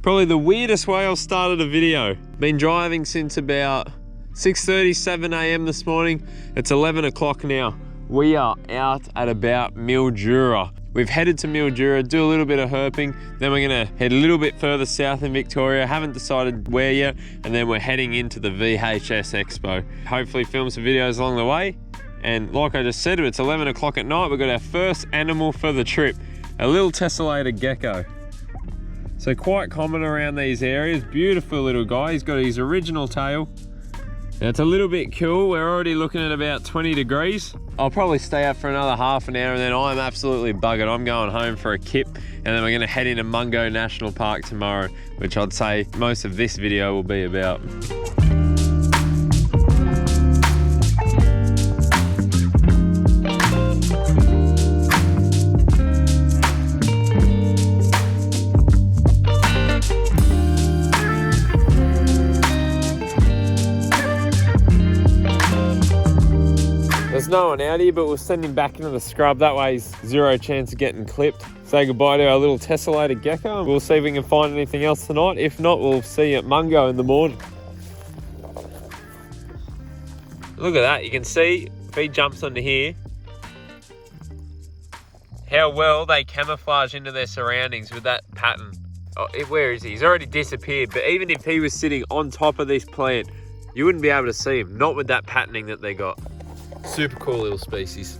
Probably the weirdest way I've started a video. Been driving since about 6:30, 7 a.m. this morning. It's 11 o'clock now. We are out at about Mildura. We've headed to Mildura, do a little bit of herping, then we're gonna head a little bit further south in Victoria, haven't decided where yet, and then we're heading into the VHS Expo. Hopefully film some videos along the way, and like I just said, it's 11 o'clock at night, we've got our first animal for the trip, a little tessellated gecko. So quite common around these areas, beautiful little guy, he's got his original tail. Now it's a little bit cool, we're already looking at about 20 degrees. I'll probably stay out for another half an hour and then I'm absolutely buggered. I'm going home for a kip and then we're gonna head into Mungo National Park tomorrow, which I'd say most of this video will be about. There's no one out here, but we'll send him back into the scrub. That way he's zero chance of getting clipped. Say goodbye to our little tessellated gecko, and we'll see if we can find anything else tonight. If not, we'll see you at Mungo in the morning. Look at that, you can see if he jumps onto here, how well they camouflage into their surroundings with that pattern. Oh, where is he? He's already disappeared, but even if he was sitting on top of this plant, you wouldn't be able to see him, not with that patterning that they got. Super cool little species.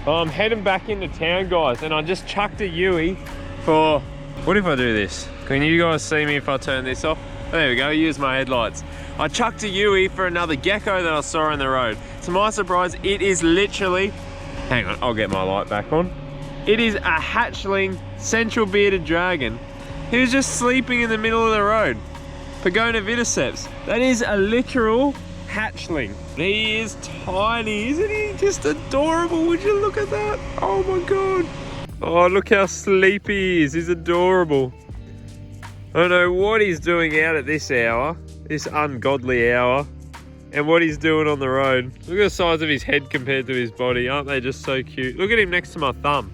Well, I'm heading back into town, guys, and I just chucked a Yui for... What if I do this? Can you guys see me if I turn this off? There we go, use my headlights. I chucked a Yui for another gecko that I saw on the road. To my surprise, it is literally... Hang on, I'll get my light back on. It is a hatchling central bearded dragon who's just sleeping in the middle of the road. Pagona viticeps. That is a literal hatchling. He is tiny, isn't he? Just adorable. Would you look at that? Oh my god. Oh, look how sleepy he is. He's adorable. I don't know what he's doing out at this hour, this ungodly hour, and what he's doing on the road. Look at the size of his head compared to his body. Aren't they just so cute? Look at him next to my thumb.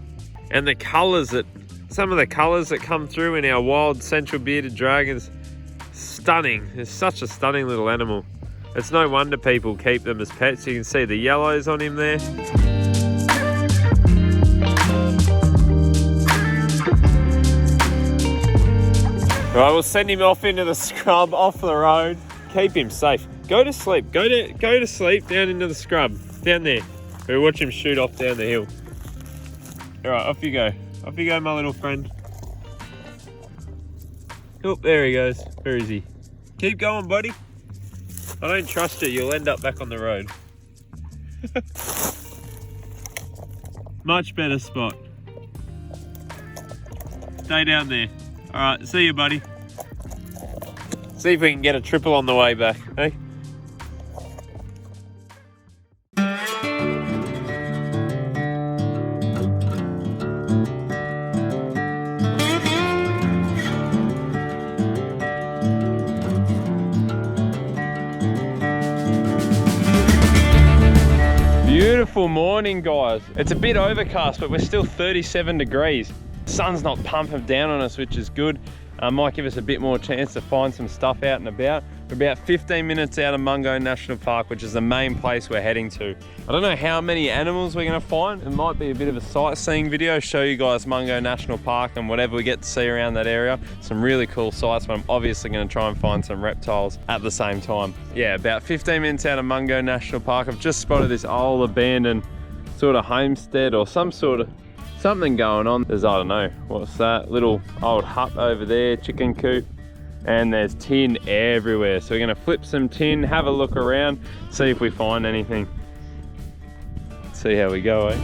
And the colours that, some of the colours that come through in our wild central bearded dragons, stunning. It's such a stunning little animal. It's no wonder people keep them as pets. You can see the yellows on him there. Right, we'll send him off into the scrub, off the road. Keep him safe. Go to sleep. Go to sleep down into the scrub. Down there. We'll watch him shoot off down the hill. Alright, off you go. Off you go, my little friend. Oh, there he goes. Where is he? Keep going, buddy. I don't trust you, you'll end up back on the road. Much better spot. Stay down there. Alright, see you, buddy. See if we can get a triple on the way back, hey? Beautiful morning, guys. It's a bit overcast, but we're still 37 degrees. Sun's not pumping down on us, which is good. Might give us a bit more chance to find some stuff out and about. We're about 15 minutes out of Mungo National Park, which is the main place we're heading to. I don't know how many animals we're gonna find. It might be a bit of a sightseeing video, show you guys Mungo National Park and whatever we get to see around that area. Some really cool sights, but I'm obviously gonna try and find some reptiles at the same time. Yeah, about 15 minutes out of Mungo National Park. I've just spotted this old abandoned sort of homestead or some sort of something going on. There's, I don't know, what's that? Little old hut over there, chicken coop. And there's tin everywhere. So we're gonna flip some tin, have a look around, see if we find anything. See how we go, eh?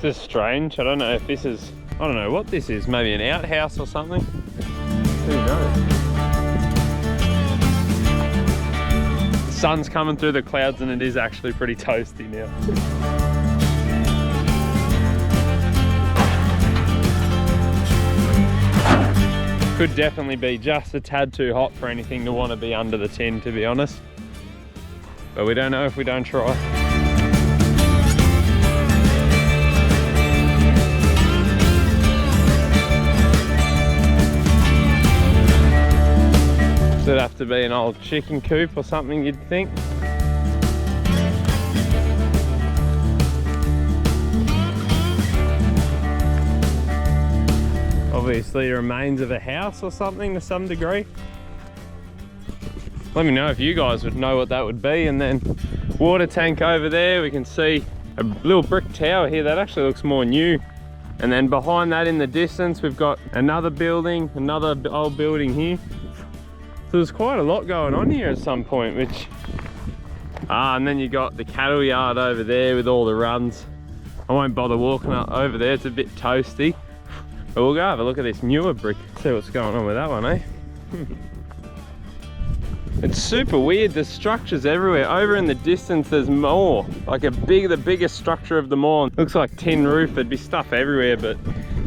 This is strange. I don't know if this is, I don't know what this is. Maybe an outhouse or something. Who knows? The sun's coming through the clouds and it is actually pretty toasty now. Could definitely be just a tad too hot for anything to want to be under the tin, to be honest. But we don't know if we don't try. have to be an old chicken coop or something, you'd think. Obviously remains of a house or something to some degree. Let me know if you guys would know what that would be. And then water tank over there, we can see a little brick tower here that actually looks more new. And then behind that in the distance, we've got another building, another old building here. So there's quite a lot going on here at some point, which... and then you got the cattle yard over there with all the runs. I won't bother walking up over there, it's a bit toasty. But we'll go have a look at this newer brick, see what's going on with that one, eh? It's super weird, there's structures everywhere. Over in the distance there's more, like the biggest structure of them all. Looks like tin roof, there'd be stuff everywhere, but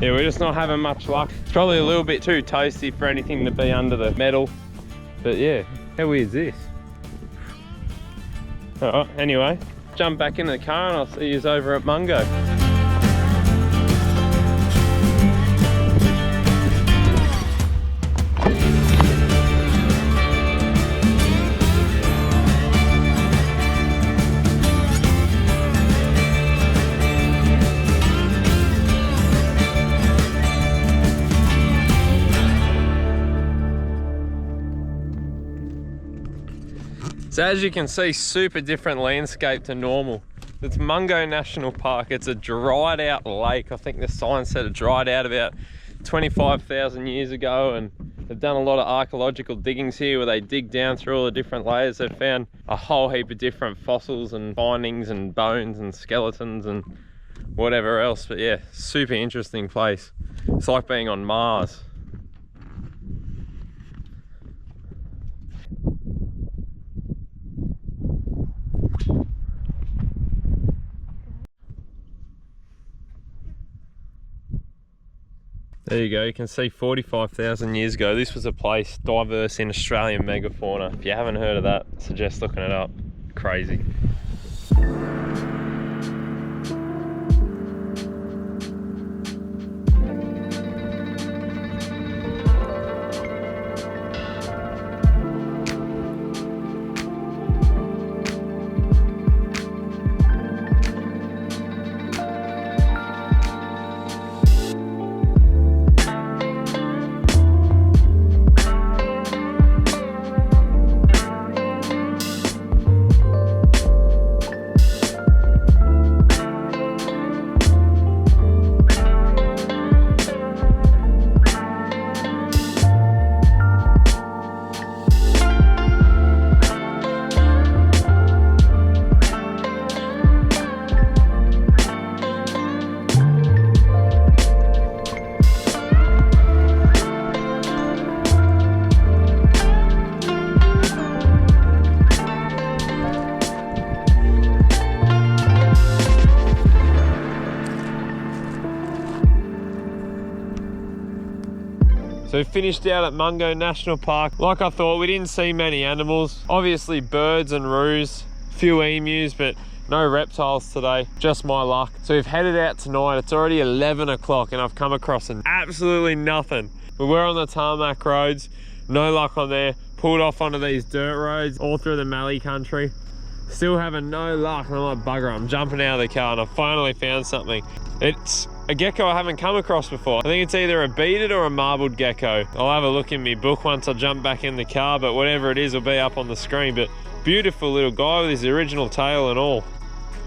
yeah, we're just not having much luck. It's probably a little bit too toasty for anything to be under the metal. But yeah, how weird is this? Alright, anyway, jump back into the car and I'll see you over at Mungo. So as you can see, super different landscape to normal. It's Mungo National Park. It's a dried out lake. I think the sign said it dried out about 25,000 years ago, and they've done a lot of archaeological diggings here where they dig down through all the different layers. They've found a whole heap of different fossils and findings and bones and skeletons and whatever else. But yeah, super interesting place. It's like being on Mars. There you go, you can see 45,000 years ago, this was a place diverse in Australian megafauna. If you haven't heard of that, I suggest looking it up. Crazy. So we finished out at Mungo National Park. Like I thought, we didn't see many animals. Obviously birds and roos, a few emus, but no reptiles today, just my luck. So we've headed out tonight. It's already 11 o'clock and I've come across absolutely nothing. We were on the tarmac roads, no luck on there. Pulled off onto these dirt roads all through the Mallee country. Still having no luck, and I'm like, bugger, I'm jumping out of the car and I finally found something. It's a gecko I haven't come across before. I think it's either a beaded or a marbled gecko. I'll have a look in my book once I jump back in the car, but whatever it is will be up on the screen. But beautiful little guy with his original tail and all.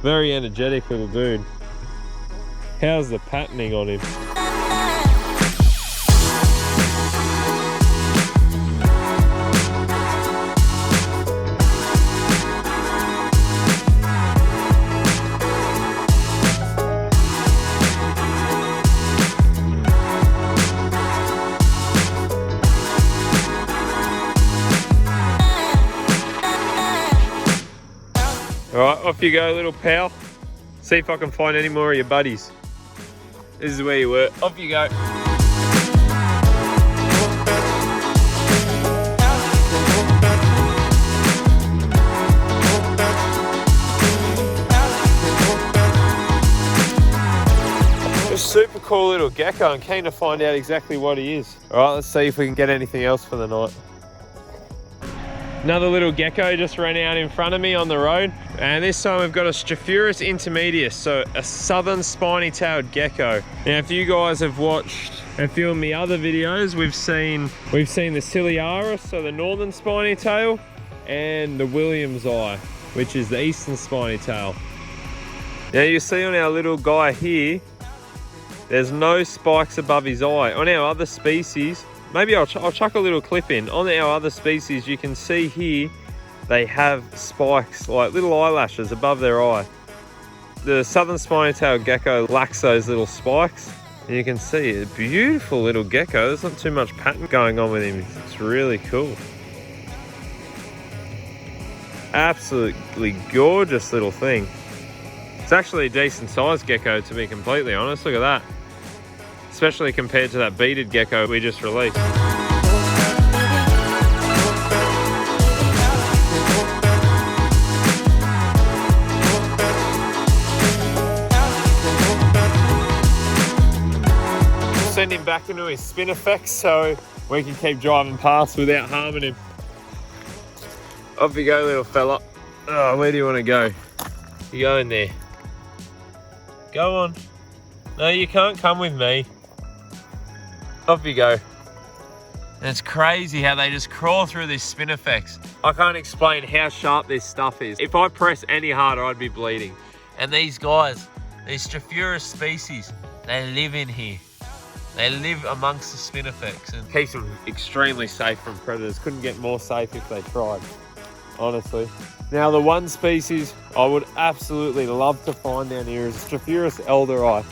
Very energetic little dude. How's the patterning on him? Alright, off you go, little pal. See if I can find any more of your buddies. This is where you were. Off you go. A super cool little gecko. I'm keen to find out exactly what he is. Alright, let's see if we can get anything else for the night. Another little gecko just ran out in front of me on the road. And this time we've got a Stropurus intermedius, so a southern spiny-tailed gecko. Now, if you guys have watched a few of my other videos, we've seen the Ciliaris, so the northern spiny tail, and the Williams eye, which is the eastern spiny tail. Now you see on our little guy here, there's no spikes above his eye. On our other species, maybe I'll chuck a little clip in. On our other species, you can see here, they have spikes, like little eyelashes above their eye. The southern spiny-tailed gecko lacks those little spikes. And you can see a beautiful little gecko. There's not too much pattern going on with him. It's really cool. Absolutely gorgeous little thing. It's actually a decent sized gecko, to be completely honest. Look at that. Especially compared to that beaded gecko we just released. Send him back into his spin effects so we can keep driving past without harming him. Off you go, little fella. Oh, where do you want to go? You go in there. Go on. No, you can't come with me. Off you go. And it's crazy how they just crawl through this spin effects. I can't explain how sharp this stuff is. If I press any harder, I'd be bleeding. And these guys, these Stropurus species, they live in here. They live amongst the spin effects and keeps them extremely safe from predators. Couldn't get more safe if they tried, honestly. Now, the one species I would absolutely love to find down here is Stropurus elderi,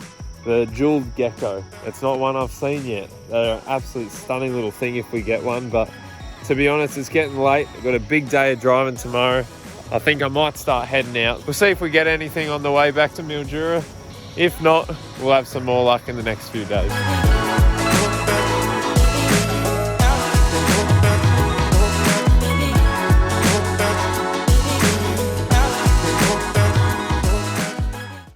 the jeweled gecko. It's not one I've seen yet. They're an absolute stunning little thing if we get one, but to be honest, it's getting late. I've got a big day of driving tomorrow. I think I might start heading out. We'll see if we get anything on the way back to Mildura. If not, we'll have some more luck in the next few days.